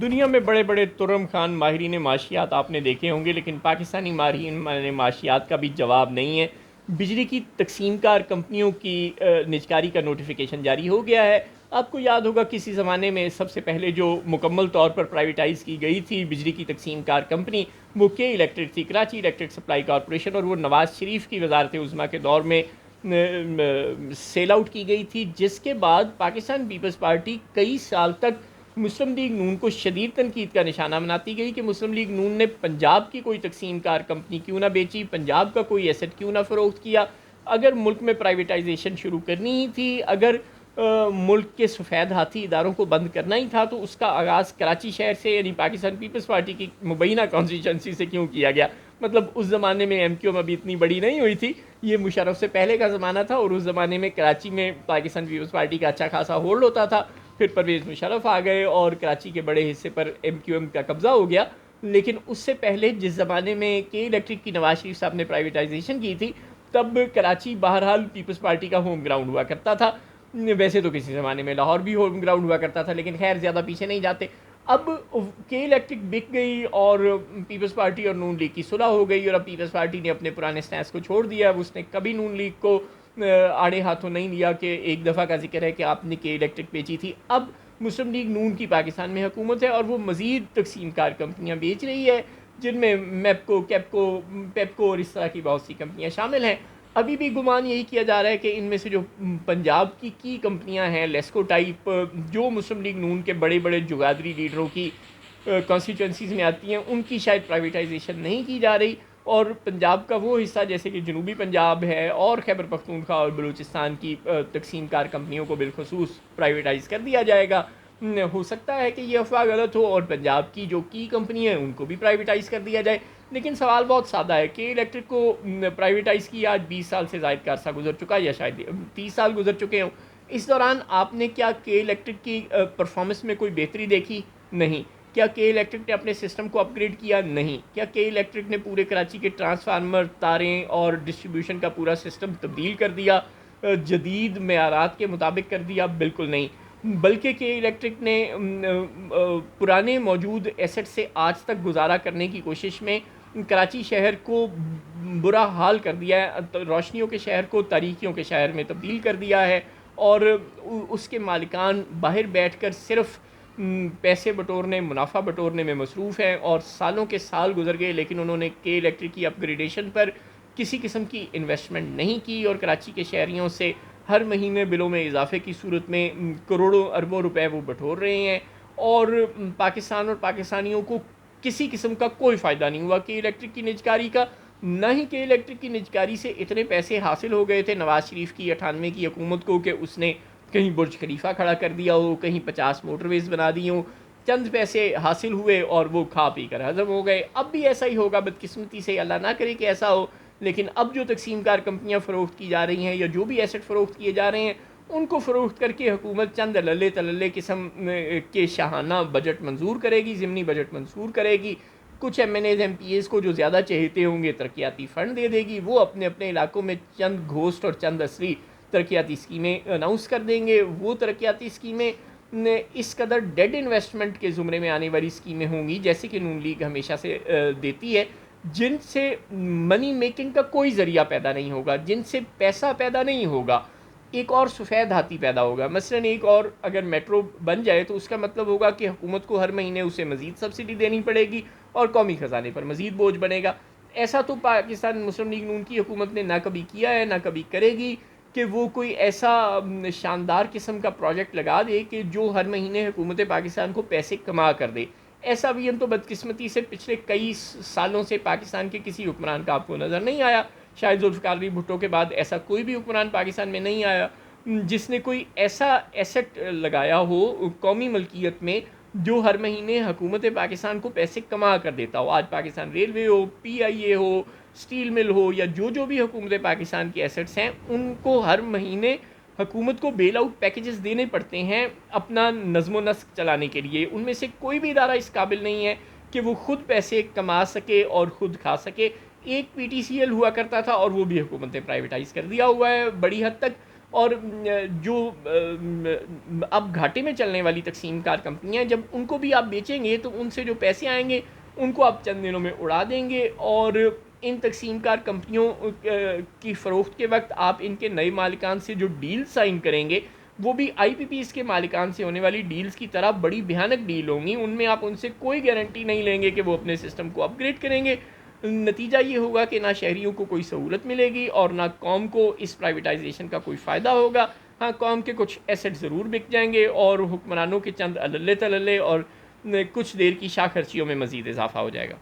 दुनिया में बड़े बड़े तुर्रम खान माहिरीन माशियात आपने देखे होंगे, लेकिन पाकिस्तानी माहिरीन माशियात का भी जवाब नहीं है। बिजली की तकसीम कार कंपनियों की निजकारी का नोटिफिकेशन जारी हो गया है। आपको याद होगा किसी ज़माने में सबसे पहले जो मुकम्मल तौर पर प्राइवेटाइज़ की गई थी बिजली की तकसीम कार कंपनी, वो के इलेक्ट्रिक थी, कराची इलेक्ट्रिक सप्लाई कॉरपोरेशन, और वो नवाज़ शरीफ की वजारत उज़्मा के दौर में सेल आउट की गई थी, जिसके बाद पाकिस्तान पीपल्स पार्टी कई साल तक मुस्लिम लीग नून को शदीद तनकीद का निशाना बनाती गई कि मुस्लिम लीग नून ने पंजाब की कोई तकसीम कार कंपनी क्यों ना बेची, पंजाब का कोई एसेट क्यों ना फ़रोख्त किया। अगर मुल्क में प्राइवेटाइजेशन शुरू करनी ही थी, अगर मुल्क के सफ़ेद हाथी इदारों को बंद करना ही था, तो उसका आगाज़ कराची शहर से यानी पाकिस्तान पीपल्स पार्टी की मुबैना कॉन्स्टिट्यूंसी से क्यों किया गया। मतलब उस ज़माने में MQM अभी इतनी बड़ी नहीं हुई थी, ये मुशर्रफ से पहले का ज़माना था, और उस ज़माने में कराची में पाकिस्तान पीपल्स पार्टी का अच्छा खासा होल्ड होता था। फिर परवेज़ मुशर्रफ आ गए और कराची के बड़े हिस्से पर MQM का कब्ज़ा हो गया। लेकिन उससे पहले जिस ज़माने में के इलेक्ट्रिक की नवाज शरीफ साहब ने प्राइवेटाइजेशन की थी, तब कराची बहरहाल पीपल्स पार्टी का होम ग्राउंड हुआ करता था। वैसे तो किसी ज़माने में लाहौर भी होम ग्राउंड हुआ करता था, लेकिन खैर ज़्यादा पीछे नहीं जाते। अब के इलेक्ट्रिक बिक गई और पीपल्स पार्टी और नून लीग की सुलह हो गई, और अब पीपल्स पार्टी ने अपने पुराने स्टैंस को छोड़ दिया। अब उसने कभी नून लीग को आड़े हाथों नहीं लिया कि एक दफ़ा का जिक्र है कि आपने के इलेक्ट्रिक बेची थी। अब मुस्लिम लीग नून की पाकिस्तान में हुकूमत है और वो मज़ीद तकसीम कार कंपनियाँ बेच रही है, जिनमें मैपको, कैपको, पेपको और इस तरह की बहुत सी कंपनियाँ शामिल हैं। अभी भी गुमान यही किया जा रहा है कि इनमें से जो पंजाब की कंपनियां हैं, लेस्को टाइप, जो मुस्लिम लीग नून के बड़े बड़े जुगादरी लीडरों की कॉन्स्टिट्यूंसीज़ में आती हैं, उनकी शायद प्राइवेटाइजेशन नहीं की जा रही, और पंजाब का वो हिस्सा जैसे कि जनूबी पंजाब है और खैबर पख्तूनख्वा और बलूचिस्तान की तकसीम कार कंपनियों को बिलखसूस प्राइवेटाइज़ कर दिया जाएगा। हो सकता है कि ये अफवाह गलत हो और पंजाब की जो की कंपनी है उनको भी प्राइवेटाइज़ कर दिया जाए। लेकिन सवाल बहुत सादा है कि इलेक्ट्रिक को प्राइवेटाइज़ किया आज 20 साल से ज़ायद का अरसा गुजर चुका है, या शायद 30 साल गुजर चुके हों। इस दौरान आपने क्या के इलेक्ट्रिक की परफॉर्मेंस में कोई बेहतरी देखी? नहीं। क्या के इलेक्ट्रिक ने अपने सिस्टम को अपग्रेड किया? नहीं। क्या के इलेक्ट्रिक ने पूरे कराची के ट्रांसफार्मर, तारें और डिस्ट्रीब्यूशन का पूरा सिस्टम तब्दील कर दिया, जदीद मेयारात के मुताबिक कर दिया? बिल्कुल नहीं। बल्कि के इलेक्ट्रिक ने पुराने मौजूद एसेट से आज तक गुजारा करने की कोशिश में कराची शहर को बुरा हाल कर दिया है, तो रोशनियों के शहर को तारीकियों के शहर में तब्दील कर दिया है, और उसके मालिकान बाहर बैठकर सिर्फ पैसे बटोरने, मुनाफा बटोरने में मसरूफ़ हैं, और सालों के साल गुजर गए लेकिन उन्होंने के इलेक्ट्रिक की अपग्रेडेशन पर किसी किस्म की इन्वेस्टमेंट नहीं की, और कराची के शहरियों से हर महीने बिलों में इजाफे की सूरत में करोड़ों अरबों रुपए वो बटोर रहे हैं, और पाकिस्तान और पाकिस्तानियों को किसी किस्म का कोई फ़ायदा नहीं हुआ के इलेक्ट्रिक की निजकारी का। ना ही के इलेक्ट्रिक की निजकारी से इतने पैसे हासिल हो गए थे नवाज़ शरीफ की 98 की हुकूमत को कि उसने कहीं बुर्ज खलीफा खड़ा कर दिया हो, कहीं 50 मोटरवेज़ बना दी हों। चंद पैसे हासिल हुए और वो खा पी कर हज़म हो गए। अब भी ऐसा ही होगा, बदकिस्मती से, अल्लाह ना करे कि ऐसा हो। लेकिन अब जो तकसीम कार कंपनियाँ फ़रोख्त की जा रही हैं, या जो भी एसेट फ़रोख्त किए जा रहे हैं, उनको फ़रोख्त करके हुकूमत चंद लल्ले तलल्ले किस्म के शाहाना बजट मंजूर करेगी, ज़िमनी बजट मंजूर करेगी। कुछ MNAs MPAs को जो ज़्यादा चहेते होंगे तरक्याती फ़ंड दे देगी, वो अपने अपने इलाकों में चंद घोस्ट और चंद असली तरक्याती स्कीमें अनाउंस कर देंगे। वो तरक्याती स्कीमें इस कदर डेड इन्वेस्टमेंट के ज़ुमरे में आने वाली स्कीमें होंगी, जैसे कि नून लीग हमेशा से देती है, जिनसे मनी मेकिंग का कोई ज़रिया पैदा नहीं होगा, जिनसे पैसा पैदा नहीं होगा, एक और सफ़ेद हाथी पैदा होगा। मसलन एक और अगर मेट्रो बन जाए तो उसका मतलब होगा कि हुकूमत को हर महीने उसे मज़ीद सब्सिडी देनी पड़ेगी और कौमी ख़जाने पर मज़ीद बोझ बनेगा। ऐसा तो पाकिस्तान मुस्लिम लीग नून की हुकूमत ने ना कभी किया है, ना कभी करेगी कि वो कोई ऐसा शानदार किस्म का प्रोजेक्ट लगा दे कि जो हर महीने हुकूमत पाकिस्तान को पैसे कमा कर दे। ऐसा भी तो बदकिस्मती से पिछले कई सालों से पाकिस्तान के किसी हुक्मरान का आपको नज़र नहीं आया। शायद जुल्फ़िकार अली भुट्टो के बाद ऐसा कोई भी हुक्मरान पाकिस्तान में नहीं आया जिसने कोई ऐसा एसेट लगाया हो कौमी मलकियत में जो हर महीने हुकूमत पाकिस्तान को पैसे कमा कर देता हो। आज पाकिस्तान रेलवे हो, PIA हो, स्टील मिल हो, या जो भी हुकूमत पाकिस्तान की एसेट्स हैं, उनको हर महीने हुकूमत को बेल आउट पैकेजेस देने पड़ते हैं अपना नज़्म नस्क चलाने के लिए। उनमें से कोई भी इदारा इस काबिल नहीं है कि वो ख़ुद पैसे कमा सके और ख़ुद खा सके। एक PTCL हुआ करता था और वो भी हुकूमत ने प्राइवेटाइज़ कर दिया हुआ है बड़ी हद तक, और जो अब घाटे में चलने वाली तकसीम कार कंपनियाँ हैं, जब उनको भी आप बेचेंगे तो उनसे जो पैसे आएंगे उनको आप चंद दिनों में उड़ा देंगे, और इन तकसीम कार कंपनियों की फ़रोख्त के वक्त आप इनके नए मालिकान से जो डील साइन करेंगे वो भी IPPs के मालिकान से होने वाली डील्स की तरह बड़ी भयानक डील होंगी। उनमें आप उनसे कोई गारंटी नहीं लेंगे कि वो अपने सिस्टम को अपग्रेड करेंगे। नतीजा ये होगा कि ना शहरियों को कोई सहूलत मिलेगी और ना कौम को इस प्राइवेटाइजेशन का कोई फ़ायदा होगा। हाँ, कौम के कुछ एसेट ज़रूर बिक जाएंगे और हुक्मरानों के चंद अल्ले तल्ले और कुछ देर की शाखर्चियों में मज़ीद इजाफा हो जाएगा।